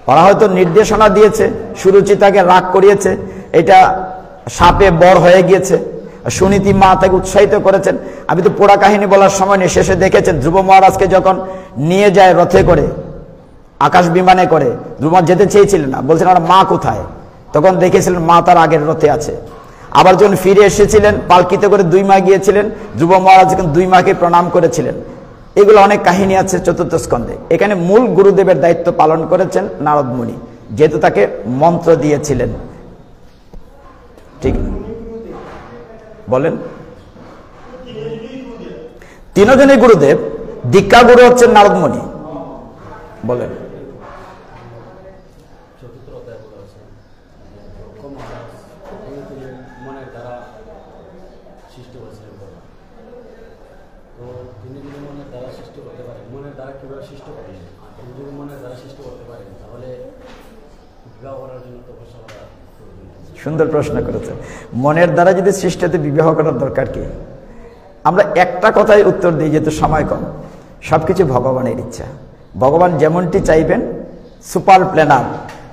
ওরা হয়তো নির্দেশনা দিয়েছে, সুরুচিতাকে রাগ করিয়েছে, এটা সাপে বর হয়ে গিয়েছে, সুনীতি মা তাকে উৎসাহিত করেছেন। আমি তো পুরা কাহিনী বলার সময় নেই, শেষে দেখেছেন ধ্রুব মহারাজকে যখন নিয়ে যায় রথে করে, আকাশ বিমানে করে, ধ্রুব যেতে চেয়েছিলেন না, বলছেন আমার মা কোথায়, তখন দেখেছিলেন মা তার আগের রথে আছে। আবার যখন ফিরে এসেছিলেন, পালকিতে করে 2 মা গিয়েছিলেন, ধ্রুব মহারাজ যখন 2 মাকে প্রণাম করেছিলেন। এগুলো অনেক কাহিনী আছে 4th স্কন্ধে। এখানে মূল গুরুদেবের দায়িত্ব পালন করেছেন নারদ মুনি, যেহেতু তাকে মন্ত্র দিয়েছিলেন। ঠিক বলেন, 3 জনই গুরুদেব, দীক্ষা গুরু হচ্ছেন নারদ মুনি। বলেন। সুন্দর প্রশ্ন করেছেন। মনের দ্বারা যদি সৃষ্টি হতে বিবাহ করার দরকার কি? আমরা একটা কথাই উত্তর দিই, যেহেতু সময় কম। সবকিছু ভগবানের ইচ্ছা, ভগবান যেমনটি চাইবেন, সুপার প্ল্যানার।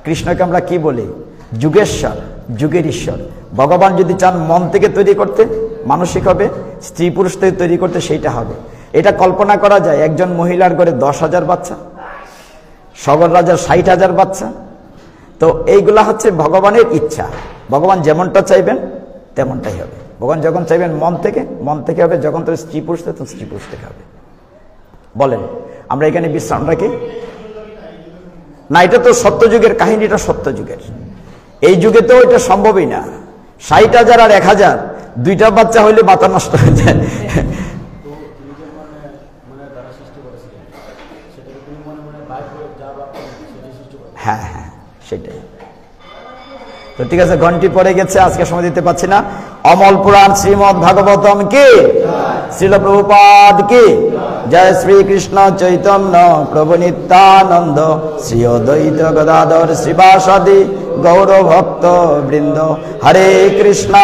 কৃষ্ণকে আমরা কি বলি? যুগেশ্বর, যুগের ঈশ্বর। ভগবান যদি চান মন থেকে তৈরি করতে, মানসিক হবে, স্ত্রী পুরুষ থেকে তৈরি করতে, সেইটা হবে। এটা কল্পনা করা যায়, একজন মহিলার ঘরে 10,000 বাচ্চা, সগর রাজার 60,000 বাচ্চা। তো এইগুলা হচ্ছে ভগবানের ইচ্ছা। ভগবান যেমনটা চাইবেন তেমনটাই হবে। ভগবান যখন চাইবেন মন থেকে, মন থেকে হবে। যখন তোর স্ত্রী পুরুষ থেকে, তখন স্ত্রী পুরুষ থেকে হবে। বলেন, আমরা এখানে বিশ্রাম রাখি না? এটা তো সত্যযুগের কাহিনী, এটা সত্যযুগের। এই যুগে তো এটা সম্ভবই না। 60,000 আর 1,000, 2টা বাচ্চা হইলে মাথা নষ্ট হয়ে যায়। হ্যাঁ হ্যাঁ, সেটাই তো। ঠিক আছে, ঘন্টি পড়ে গেছে, আজকে সময় দিতে পারছি না। অমল পুরাণ শ্রীমদ ভাগবতম কি, শ্রীল প্রভুপাদ কি জয়। শ্রীকৃষ্ণ চৈতন্য প্রভু নিত্যানন্দ, শ্রী অদ্বৈত গদাধর শ্রীবাসাদি গৌর ভক্ত বৃন্দ। হরে কৃষ্ণ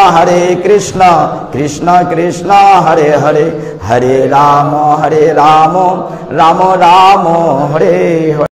কৃষ্ণ কৃষ্ণ হরে হরে, হরে রাম রাম রাম হরে হরে।